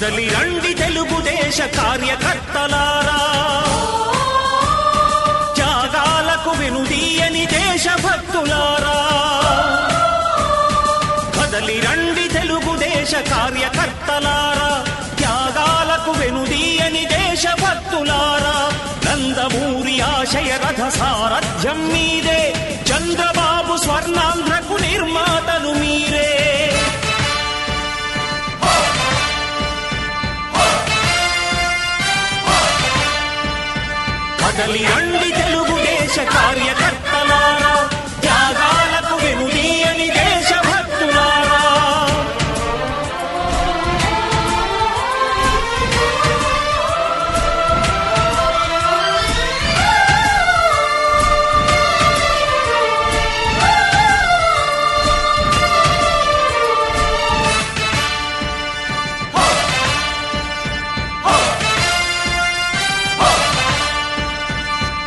కదలి రండి తెలుగుదేశ కార్యకర్తలారా, త్యాగాలకు వెనుదీయని దేశభక్తులారా. కదలి రండి తెలుగుదేశ కార్యకర్తలారా, త్యాగాలకు వెనుదీయని దేశభక్తులారా. నందమూరి ఆశయ రథ సారథ్యం మీదే, చంద్రబాబు స్వర్ణాంధ్రకు నిర్మాతలు మీరే. కదలి రండి తెలుగుదేశ కార్యకర్తలారా, త్యాగాలకు వెనుదీయని దేశభక్తులారా.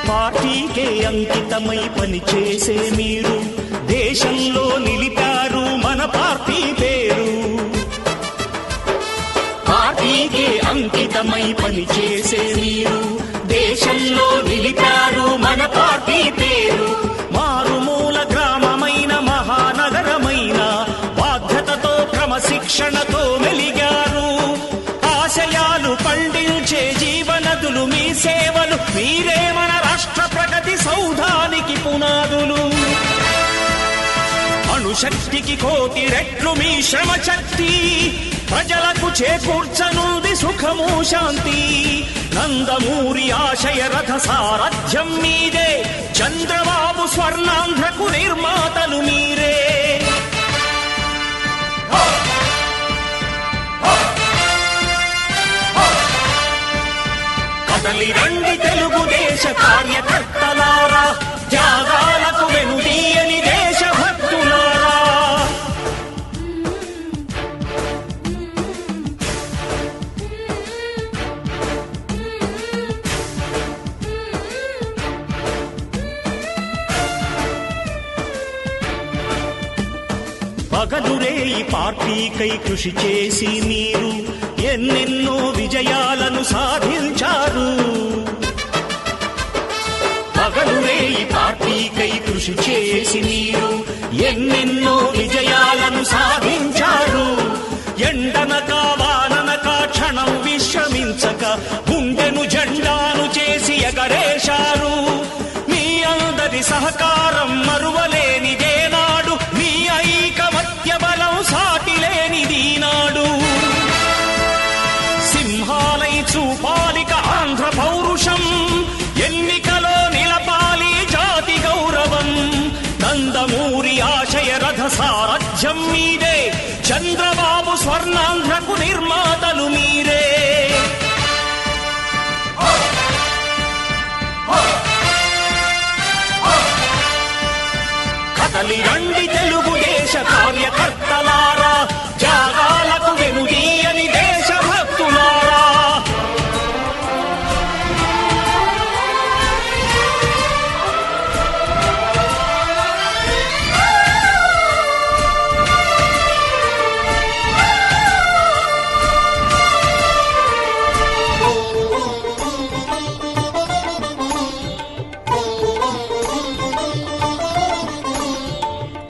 పార్టీకే అంకితమై పనిచేసే మీరు దేశంలో నిలిపారు మన పార్టీ పేరు. పార్టీకే అంకితమై పనిచేసే మీరు దేశంలో నిలిపారు మన పార్టీ పేరు. మారుమూల గ్రామమైన మహానగరమైన బాధ్యతతో క్రమశిక్షణతో మెలిగారు. ఆశయాలు పండించే జీవనదులు మీ సేవలు, మీరే మన రాష్ట్ర ప్రగతి సౌధానికి పునాదులు. అణుశక్తికి కోటి రెట్లు మీ శ్రమ శక్తి, ప్రజలకు చేకూర్చనుంది సుఖము శాంతి. నందమూరి ఆశయ రథ సారథ్యం మీదే, చంద్రబాబు స్వర్ణాంధ్రకు నిర్మాతలు మీరే. కదలి రండి తెలుగుదేశ కార్యకర్తలారా, త్యాగాలకు వెనుదీయని దేశభక్తులారా. పగలురేయి పార్టీకై కృషి చేసి మీరు ఎన్నెన్నో విజయాలను సాధించారు. పగలురేయి పార్టీకై కృషి చేసి మీరు ఎన్నెన్నో విజయాలను సాధించారు. ఎండనక వాననక క్షణం విశ్రమించక గుండెను జెండాను చేసి ఎగరేశారు. మీ అందరి సహకారం మరువలేనిదే నాడు, మీ ఐకమత్య బలం సాటిలేనిది నాడు. సింహాలై చూపాలిక ఆంధ్ర పౌరుషం, ఎన్నికలో నిలపాలి జాతి గౌరవం. నందమూరి ఆశయ రథ సారథ్యం మీదే, చంద్రబాబు స్వర్ణాంధ్రకు నిర్మాతలు మీరే. కదలి రండి తెలుగుదేశ కార్యకర్తలారా, త్యాగాలకు వెనుదీయని దేశభక్తులారా.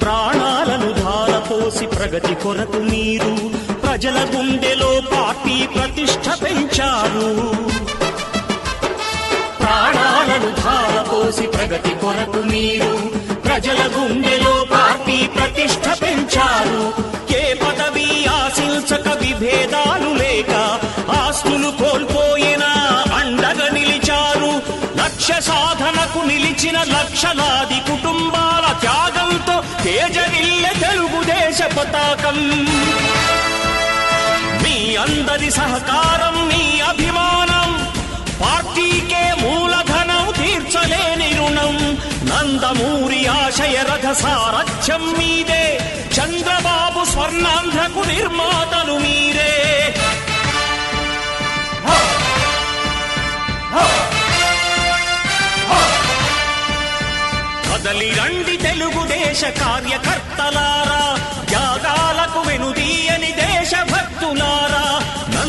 ప్రాణాలను ధారపోసి ప్రగతి కొరకు మీరు ప్రజల గుండెలో పార్టీ ప్రతిష్ఠ పెంచారు. ప్రాణాలను ధారపోసి ప్రగతి కొరకు మీరు ప్రజల గుండెలో పార్టీ ప్రతిష్ఠ పెంచారు. ఏ పదవి ఆశించక విభేదాలు లేక ఆస్తులు కోల్పోయినా అండగా నిలిచారు. లక్ష్య సాధనకు నిలిచిన లక్షలాది కుటుంబాల త్యాగంతో తేజరిల్లె తెలుగుదేశ పతాకం. మీ అందరి సహకారం, మీ అభిమానం పార్టీకే మూలధనం, తీర్చలేని రుణం. నందమూరి ఆశయ రథ సారథ్యం మీదే, చంద్రబాబు స్వర్ణాంధ్రకు నిర్మాతలు మీరే. కదలి రండి తెలుగుదేశ కార్యకర్తలారా, త్యాగాలకు వెనుదీయని దేశభక్తులారా.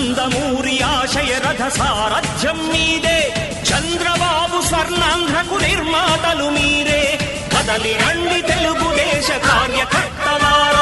నందమూరి ఆశయ రథ సారథ్యం మీదే, చంద్రబాబు స్వర్ణాంధ్రకు నిర్మాతలు మీరే. కదలి రండి తెలుగుదేశ కార్యకర్తలారా.